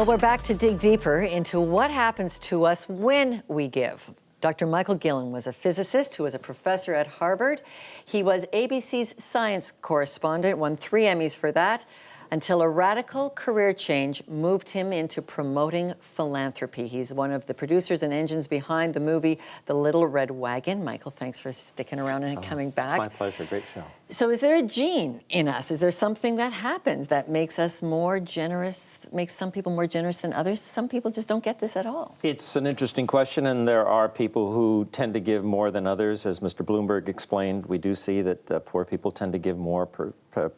Well, we're back to dig deeper into what happens to us when we give. Dr. Michael Guillen was a physicist who was a professor at Harvard. He was ABC's science correspondent, won 3 Emmys for that, until a radical career change moved him into promoting philanthropy. He's one of the producers and engines behind the movie The Little Red Wagon. Michael, thanks for sticking around and coming back. It's my pleasure. Great show. So is there a gene in us? Is there something that happens that makes us more generous, makes some people more generous than others? Some people just don't get this at all. It's an interesting question, and there are people who tend to give more than others. As Mr. Bloomberg explained, we do see that poor people tend to give more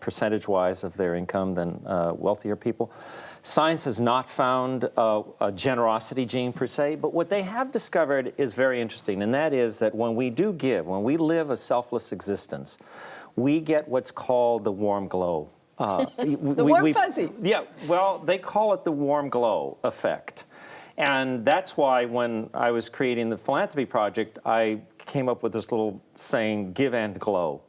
percentage-wise of their income than wealthier people. Science has not found a generosity gene per se, but what they have discovered is very interesting, and that is that when we do give, when we live a selfless existence, we get what's called the warm glow. Warm fuzzy. Yeah, well, they call it the warm glow effect. And that's why when I was creating the Philanthropy Project, I came up with this little saying, give and glow.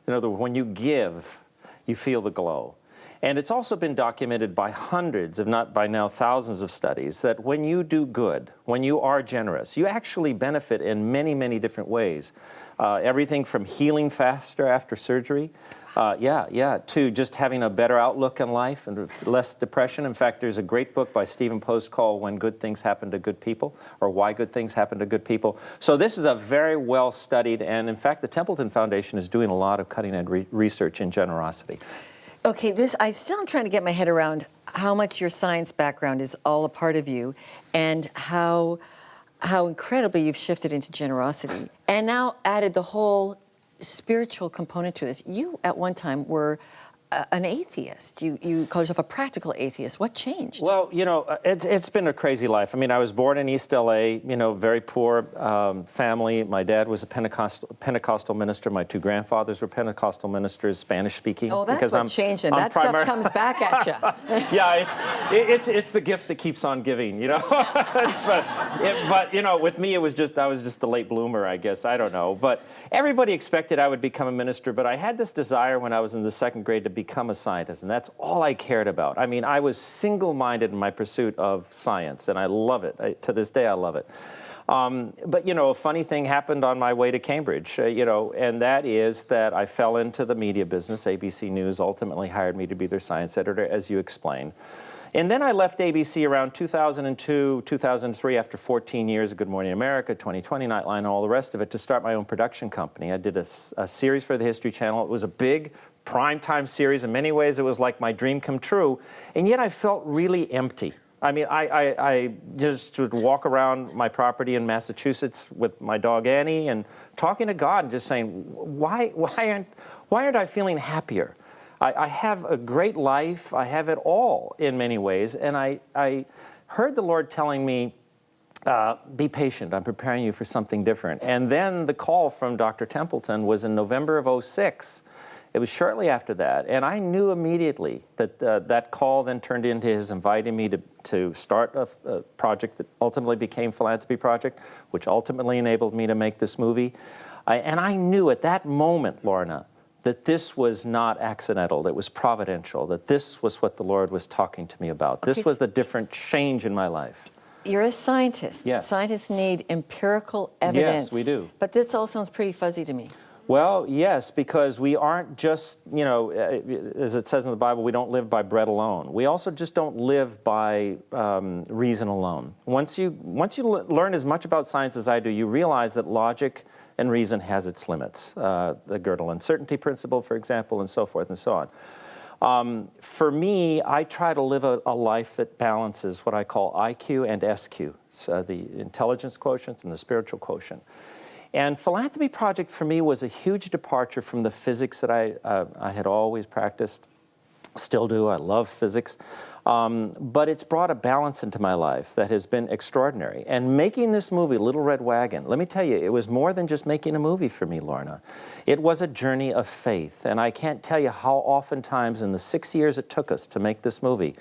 In other words, when you give, you feel the glow. And it's also been documented by hundreds, if not by now thousands of studies, that when you do good, when you are generous, you actually benefit in many, many different ways. Everything from healing faster after surgery, to just having a better outlook in life and less depression. In fact, there's a great book by Stephen Post called When Good Things Happen to Good People, or Why Good Things Happen to Good People. So this is a very well studied, and in fact, the Templeton Foundation is doing a lot of cutting-edge research in generosity. Okay, I still am trying to get my head around how much your science background is all a part of you, and how incredibly you've shifted into generosity, and now added the whole spiritual component to this. You, at one time, were an atheist. You called yourself a practical atheist. What changed? Well, you know, it's been a crazy life. I mean, I was born in East LA, you know, very poor family. My dad was a Pentecostal minister. My 2 grandfathers were Pentecostal ministers, Spanish speaking. Oh, that's what changed, and that stuff comes back at you. Yeah, it's the gift that keeps on giving, you know. but you know, with me, I was just a late bloomer, I guess. I don't know. But everybody expected I would become a minister, but I had this desire when I was in the 2nd grade to become a scientist, and that's all I cared about. I mean, I was single-minded in my pursuit of science, and I love it. To this day, I love it. But, you know, a funny thing happened on my way to Cambridge, you know, and that is that I fell into the media business. ABC News ultimately hired me to be their science editor, as you explained. And then I left ABC around 2002, 2003, after 14 years of Good Morning America, 2020, Nightline, and all the rest of it, to start my own production company. I did a series for the History Channel. It was a big primetime series. In many ways, it was like my dream come true. And yet I felt really empty. I mean, I just would walk around my property in Massachusetts with my dog Annie and talking to God and just saying, why aren't I feeling happier? I have a great life. I have it all in many ways. And I heard the Lord telling me, be patient. I'm preparing you for something different. And then the call from Dr. Templeton was in November of '06. It was shortly after that, and I knew immediately that that call then turned into his inviting me to start a project that ultimately became Philanthropy Project, which ultimately enabled me to make this movie. And I knew at that moment, Lorna, that this was not accidental, that it was providential, that this was what the Lord was talking to me about. Okay. This was the different change in my life. You're a scientist. Yes. Scientists need empirical evidence. Yes, we do. But this all sounds pretty fuzzy to me. Well, yes, because we aren't just, you know, as it says in the Bible, we don't live by bread alone. We also just don't live by reason alone. Once you learn as much about science as I do, you realize that logic and reason has its limits. The Gödel uncertainty principle, for example, and so forth and so on. For me, I try to live a life that balances what I call IQ and SQ, so the intelligence quotients and the spiritual quotient. And Philanthropy Project for me was a huge departure from the physics that I had always practiced, still do. I love physics. But it's brought a balance into my life that has been extraordinary. And making this movie, Little Red Wagon, let me tell you, it was more than just making a movie for me, Lorna. It was a journey of faith. And I can't tell you how oftentimes in the 6 years it took us to make this movie,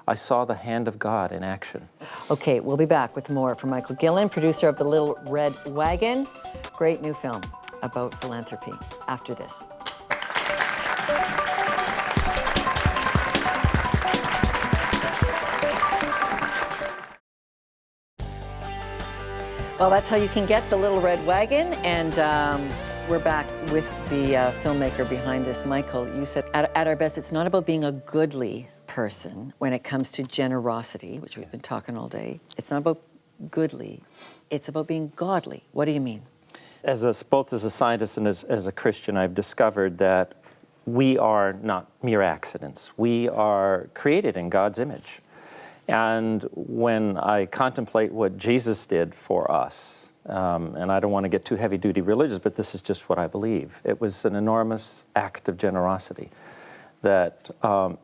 I saw the hand of God in action. Okay, we'll be back with more from Michael Guillen, producer of The Little Red Wagon. Great new film about philanthropy after this. Well, that's how you can get the Little Red Wagon. And we're back with the filmmaker behind this, Michael. You said, at our best, it's not about being a goodly person when it comes to generosity, which we've been talking all day. It's not about goodly. It's about being godly. What do you mean? Both as a scientist and as a Christian, I've discovered that we are not mere accidents. We are created in God's image. And when I contemplate what Jesus did for us, and I don't want to get too heavy-duty religious, but this is just what I believe. It was an enormous act of generosity, that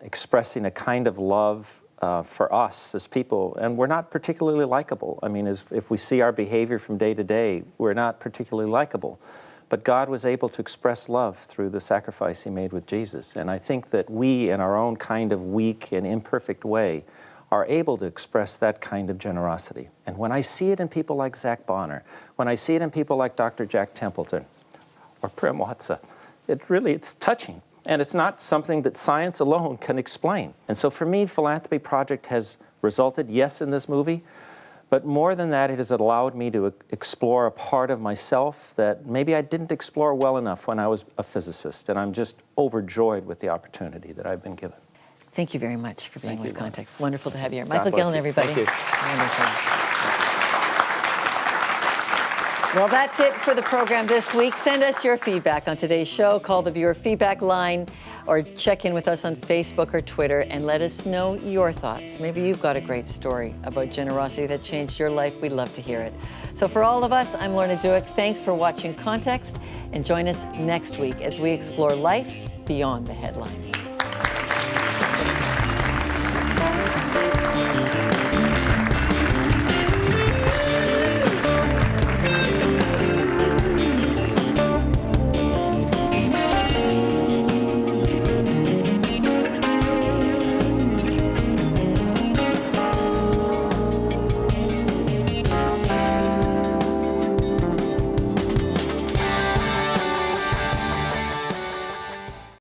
expressing a kind of love for us as people, and we're not particularly likable. I mean, if we see our behavior from day to day, we're not particularly likable. But God was able to express love through the sacrifice He made with Jesus. And I think that we, in our own kind of weak and imperfect way, are able to express that kind of generosity. And when I see it in people like Zach Bonner, when I see it in people like Dr. Jack Templeton or Prem Watsa, it's touching. And it's not something that science alone can explain. And so for me, Philanthropy Project has resulted, yes, in this movie, but more than that, it has allowed me to explore a part of myself that maybe I didn't explore well enough when I was a physicist. And I'm just overjoyed with the opportunity that I've been given. Thank you very much for being Thank with you, Context. Wonderful to have you here. God Michael bless Guillen, you. everybody. Thank you. Wonderful. Well, that's it for the program this week. Send us your feedback on today's show. Call the viewer feedback line or check in with us on Facebook or Twitter and let us know your thoughts. Maybe you've got a great story about generosity that changed your life. We'd love to hear it. So for all of us, I'm Lorna Duick. Thanks for watching Context, and join us next week as we explore life beyond the headlines.